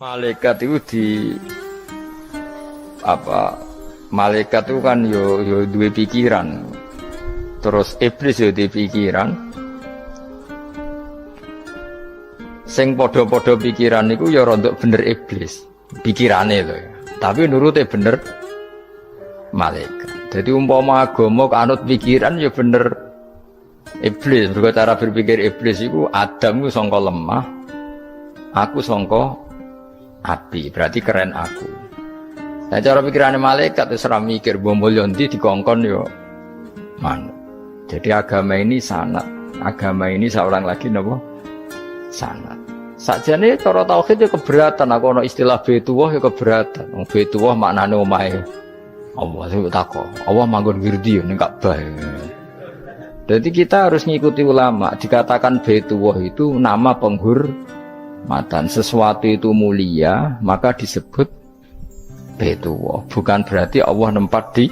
Malaikat itu di apa? Malaikat itu kan yo duwe pikiran. Terus iblis yo duwe pikiran. Sing padha-padha pikiran niku ya rontok bener iblis. Pikirane lho ya. Tapi nurute bener malaikat. Jadi umpama agama kanut pikiran ya bener iblis. Mergo cara berpikir iblis iku Adam ku sangka lemah, aku sangka api. Berarti keren aku. Nah cara pikirane malaikat wis ora mikir bombol ndi dikongkon yo manut. Jadi agama ini sanad. Agama ini seorang lagi napa? Sanad. Sakjane cara tauhid ya keberatan, aku ana istilah Baitullah ya keberatan. Wong Baitullah maknane omahe Allah sing takok. Allah manggon wirdi ning Ka'bah. Jadi kita harus ngikuti ulama. Dikatakan Baitullah itu nama penghormatan. Sesuatu itu mulia, maka disebut Baitullah. Bukan berarti Allah nempat di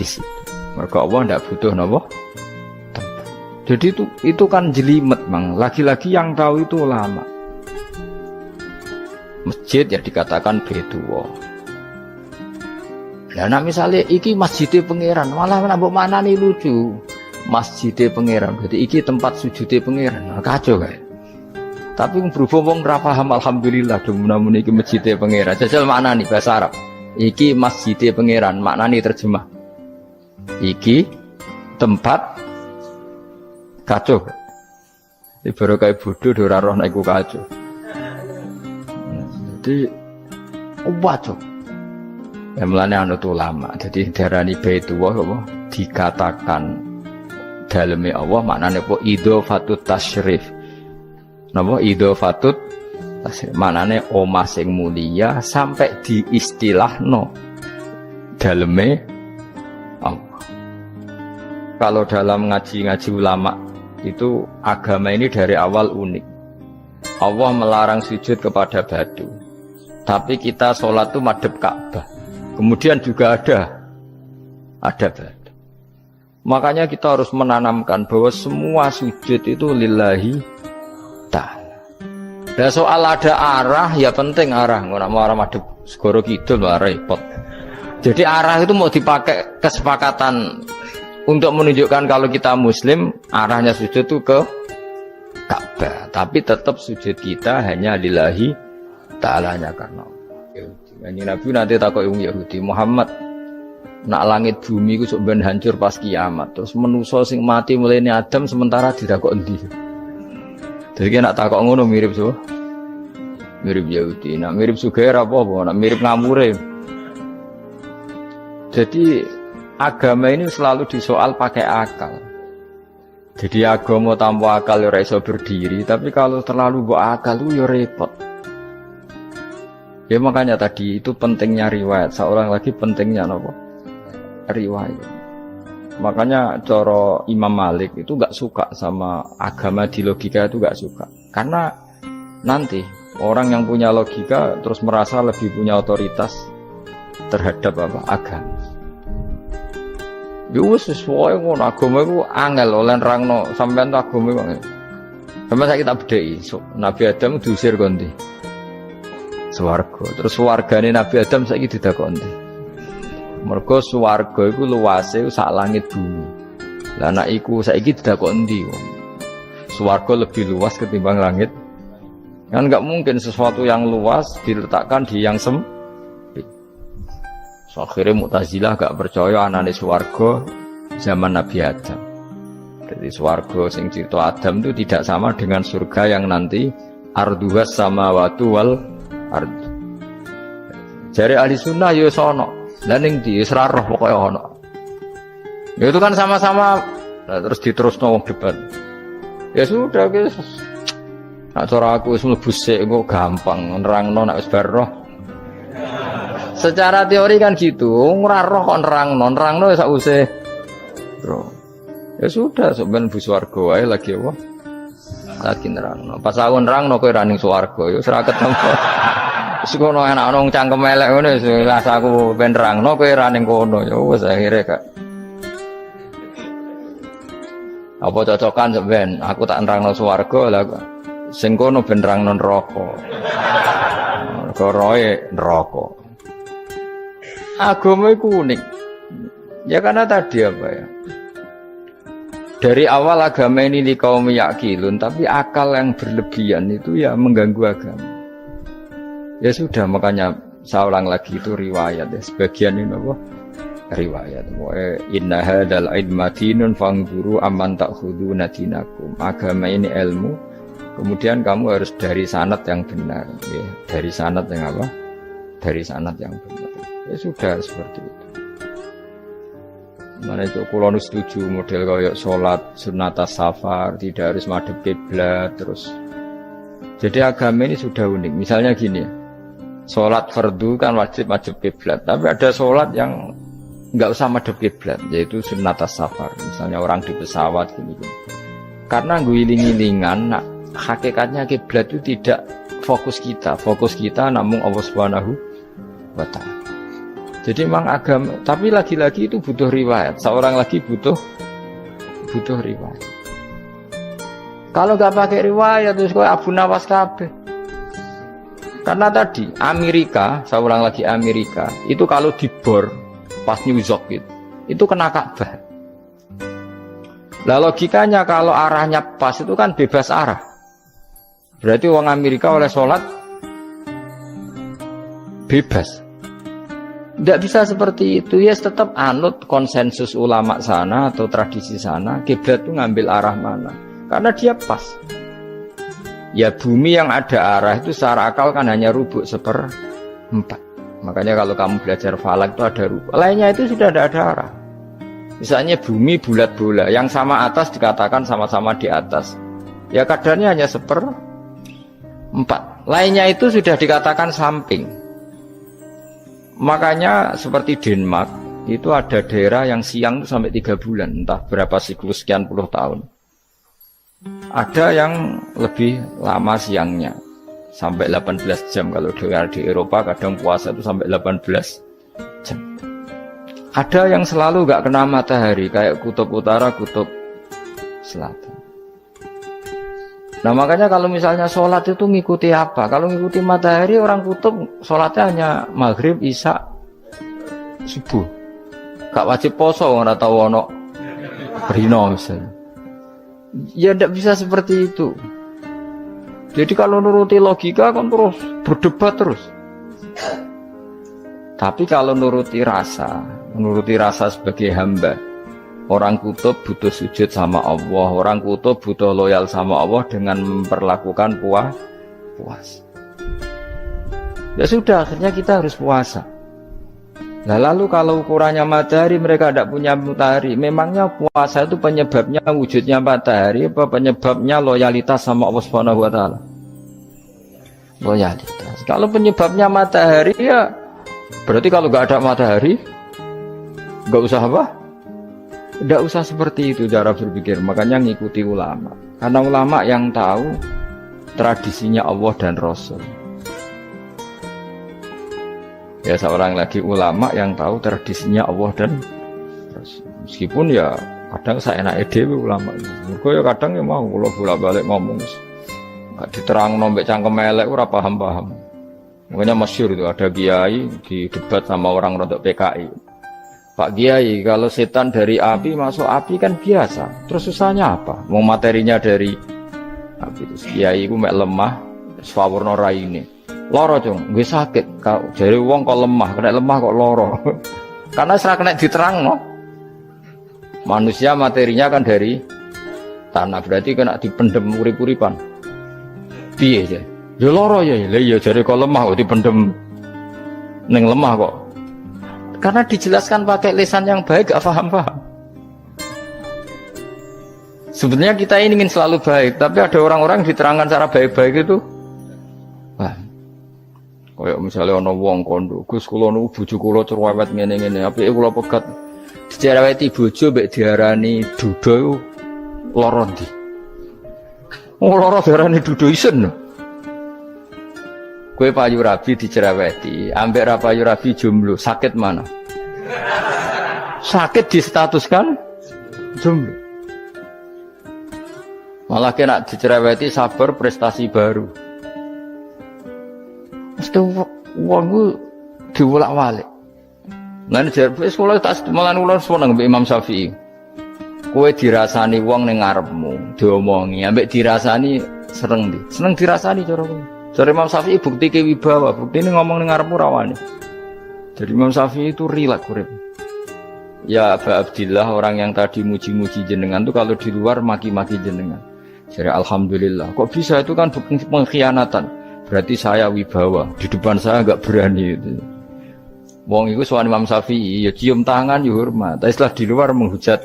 situ. Maka Allah tidak butuh napa? Jadi itu kan jelimet, Mang. Lagi-lagi yang tahu itu ulama. Masjid ya dikatakan Baitullah. Lah nek misale iki masjidé pangeran, malah nek mbok manani lucu. Masjidé pangeran, berarti iki tempat sujudé pangeran. Kacau kae. Tapi berhubung wong ora paham alhamdulillah demen iki masjidé pangeran. Jajal maknani bahasa Arab. Iki masjidé pangeran, maknani terjemah. Iki tempat kacau. Ini baru kayak bodoh ora roh nek iku kacau. Jadi wacok. Mulane anut ulama. Jadi darani Baitullah apa dikatakan daleme Allah maknane apa idhofatut tasyrif. Napa idhofatut tasyrif maknane omah sing mulia sampai diistilahno daleme Allah. Kalau dalam ngaji-ngaji ulama itu agama ini dari awal unik. Allah melarang sujud kepada batu. Tapi kita sholat itu madhep Ka'bah. Kemudian juga ada batu. Makanya kita harus menanamkan bahwa semua sujud itu lillahi ta'ala. Dan soal ada arah, ya penting arah. Nggak mau arah madhep segoro kidul, repot. Jadi arah itu mau dipakai kesepakatan untuk menunjukkan kalau kita muslim, arahnya sujud itu ke Ka'bah. Tapi tetap sujud kita hanya lillahi ta'alanya karena Yahudi. Nabi nanti takut Yahudi, Muhammad nak langit bumi itu sebenarnya hancur pas kiamat. Terus manusia sing mati mulai ini Adam sementara tidak kok endi. Jadi nak takut ngono mirip so, mirip Yahudi. Nak mirip Sugair apa? Nak mirip Ngamure. Jadi agama ini selalu disoal pakai akal. Jadi agama tanpa akal ya iso berdiri, tapi kalau terlalu bawa akal itu ya repot. Ya makanya tadi itu pentingnya riwayat. Seorang lagi pentingnya apa? Riwayat. Makanya coro Imam Malik itu gak suka sama agama di logika itu gak suka. Karena nanti orang yang punya logika terus merasa lebih punya otoritas terhadap apa? Agama. Ya wis sesuai ngono agama iku angel oleh nerangno sampean agama iku. Sampeyan saiki tak bedheki. Nabi Adam diusir kondi. Swarga. Terus swargane Nabi Adam saiki didakoni. Mergo swarga iku luase sak langit bumi. Lah nek iku saiki didakoni ndi? Swarga lebih luas ketimbang langit. Kan enggak mungkin sesuatu yang luas diletakkan di yang sempit. So, akhirnya Mu'tazilah gak percaya anane swarga zaman Nabi Adam. Jadi swarga sing cerita Adam itu tidak sama dengan surga yang nanti arduhas samawati wal ard. Jare ahli sunnah ya sono. Lah ning ndi wis ra roh pokoke ono. Ya itu kan sama-sama terus diterusno wong debat. Ya sudah guys. Nak cara aku wis mlebu sik kok gampang nerangno nek wis bar roh. Secara teori kan gitu, ora roh kok nerangno ya sakwise. Bro. Ya sudah, sampean bu swarga wae lagi apa? Lagi nerangno. Pas aku nerangno kowe ra ning swarga, ya ora ketemu. Wis kono enak nang cangkem elek ngono wis aku ben nerangno kowe ra ning kono. Ya wis akhire kak. Apa cocokan sampean? Aku tak nerangno swarga lah. Sing kono ben nerangno neraka. Koroe neraka. Agama itu unik. Ya karena tadi apa ya? Dari awal agama ini di kaum yakilun, tapi akal yang berlebihan itu ya mengganggu agama. Ya sudah, makanya saya ulang lagi itu riwayat ya. Sebagian ini apa? Riwayat. Inna hadzal ilma dinun fanzuru amman ta'khuduna dinakum. Agama ini ilmu. Kemudian kamu harus dari sanad yang benar, ya. Dari sanad yang apa? Dari sanad yang benar. Ya sudah seperti itu. Mana itu kula setuju model kayak salat sunat safar, tidak harus madhep kiblat terus. Jadi agama ini sudah unik. Misalnya gini ya. Salat fardu kan wajib kiblat, tapi ada salat yang enggak usah madhep kiblat, yaitu sunat safar. Misalnya orang di pesawat gini-gini. Karena ngiling-ngilingan, nah, hakikatnya kiblat itu tidak fokus kita namun Allah Subhanahu wa ta'ala. Jadi memang agama, tapi lagi-lagi itu butuh riwayat. Seorang lagi butuh riwayat. Kalau nggak pakai riwayat terus kau Abu Nawas kabeh. Karena tadi Amerika, saya ulang lagi Amerika, itu kalau dibor pas New York itu kena Ka'bah. Lah logikanya kalau arahnya pas itu kan bebas arah. Berarti orang Amerika oleh sholat bebas. Tidak bisa seperti itu, ya tetap anut konsensus ulama sana atau tradisi sana, kiblat itu ngambil arah mana, karena dia pas. Ya bumi yang ada arah itu secara akal kan hanya rubuk 1/4. Makanya kalau kamu belajar falak itu ada rubuk, lainnya itu sudah tidak ada arah. Misalnya bumi bulat bola, yang sama atas dikatakan sama-sama di atas, ya kadarnya hanya 1/4. Lainnya itu sudah dikatakan samping. Makanya seperti Denmark itu ada daerah yang siang itu sampai 3 bulan, entah berapa siklus sekian puluh tahun. Ada yang lebih lama siangnya sampai 18 jam. Kalau di Eropa kadang puasa itu sampai 18 jam. Ada yang selalu gak kena matahari kayak kutub utara, kutub selatan. Nah makanya kalau misalnya sholat itu ngikuti apa? Kalau ngikuti matahari, orang kutub sholatnya hanya maghrib, isya, subuh. Gak wajib poso, orang tahu ono rino misalnya. Ya tidak bisa seperti itu. Jadi kalau nuruti logika kan terus berdebat terus. Tapi kalau nuruti rasa sebagai hamba. Orang kutub butuh sujud sama Allah, orang kutub butuh loyal sama Allah dengan memperlakukan puasa. Ya sudah, akhirnya kita harus puasa. Nah, lalu kalau ukurannya matahari, mereka tidak punya matahari. Memangnya puasa itu penyebabnya wujudnya matahari, apa penyebabnya loyalitas sama Allah Subhanahu wa ta'ala? Loyalitas. Kalau penyebabnya matahari, ya berarti kalau nggak ada matahari, nggak usah apa? Tidak usah seperti itu cara berpikir. Makanya ngikuti ulama. Karena ulama yang tahu tradisinya Allah dan Rasul. Ya seorang lagi ulama yang tahu tradisinya Allah dan Rasul. Meskipun ya kadang saya enak dewe ulama. Mergo ya kadang ya mau kalau bolak-balik ngomong. Gak diterang nombek cangkem elek ora paham-paham. Makanya masyhur itu ada kiai di debat sama orang rodok PKI. Pak Kiai, kalau setan dari api masuk api kan biasa. Terus susahnya apa? Mau materinya dari api. Terus Kiai itu mek lemah, sawurna raine. Loro cung, gue sakit. Jadi wong kok lemah, kena lemah kok loro. Karena serak kena diterang no. Manusia materinya kan dari tanah, berarti kena dipendem urip-uripan. Piye ya? Ya loro ya, ya jadi kok lemah kok dipendem ning lemah kok. Karena dijelaskan pakai lisan yang baik, gak paham-paham. Sebenarnya kita ini ingin selalu baik, tapi ada orang-orang diterangkan cara baik-baik itu. Wah, kayak misalnya ono wong kondo, Gus kula niku bojo kula cerewet ngene-ngene, apike kula pegat. Dicereweti bojo mbek diarani duda lara ndi? Oh lara diarani duda isen. Kue payu rabi dicereweti, ambek ra payu rabi jomblo, sakit mana? Sakit distatuskan jomblo. Malah kena dicereweti sabar prestasi baru. Mesti wong ku diwolak-walik. Lan jar wis kula tak malan kula seneng mbek Imam Syafi'i. Kowe dirasani wong ning ngarepmu, diomongi, ambek dirasani seneng ndi? Seneng dirasani cara kowe. Jare Imam Syafi'i bukti ke wibawa, buktine ngomong ning ngarepmu rawane. Jadi Imam Syafi'i itu rileks urip. Ya Aba Abdillah, orang yang tadi muji-muji jenengan tuh kalau di luar maki-maki jenengan. Jadi alhamdulillah. Kok bisa itu kan bukti pengkhianatan. Berarti saya wibawa, di depan saya enggak berani itu. Wong iku sowan Imam Syafi'i ya cium tangan ya hormat. Tapi setelah di luar menghujat.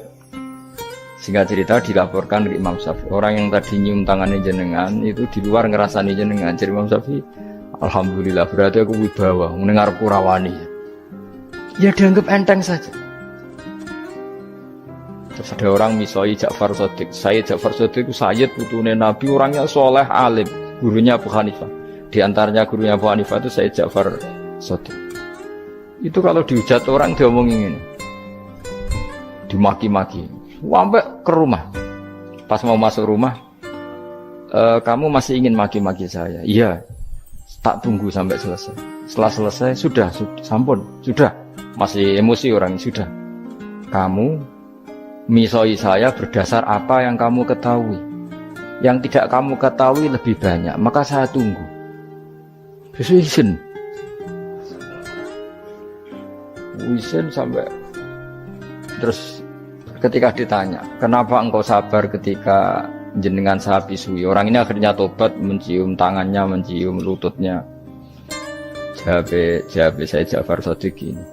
Singkat cerita dilaporkan ke Imam Syafi'i. Orang yang tadi nyium tangannya jenengan itu di luar ngerasani jenengan. Jadi Imam Syafi'i, alhamdulillah berarti aku wibawa, mendengar kurawani. Ya dianggap enteng saja. Terus ada orang misoi Ja'far Shadiq. Sayyid Ja'far Shadiq itu Sayyid putune Nabi, orangnya soleh, alim, gurunya Abu Hanifah. Di antaranya gurunya Abu Hanifah itu Sayyid Ja'far Shadiq. Itu kalau dihujat orang diomongin ini, dimaki-maki, sampai ke rumah. Pas mau masuk rumah, kamu masih ingin maki-maki saya? Iya, tak tunggu sampai selesai. Setelah selesai, sudah, sampun, sudah. Masih emosi orang, sudah. Kamu misoi saya berdasar apa yang kamu ketahui. Yang tidak kamu ketahui lebih banyak, maka saya tunggu. Izin sampai terus ketika ditanya, kenapa engkau sabar ketika jenengan saya pisui? Orang ini akhirnya tobat, mencium tangannya, mencium lututnya. Jawab saya Ja'far Shadiq ini.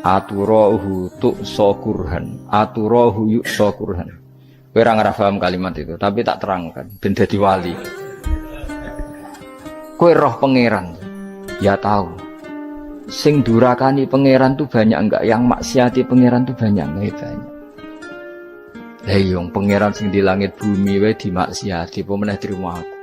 Aturahu tu'so kurhan, aturahu yu'so kurhan. Kowe ora ngrafaham kalimat itu, tapi tak terangkan ben dadi wali. Kowe roh pangeran, ya tahu. Sing durakani pangeran tuh banyak enggak, yang maksiati pangeran tuh banyak enggak? Banyak. Lah yo pangeran sing di langit bumi wae dimaksiati, apa meneh trimo aku.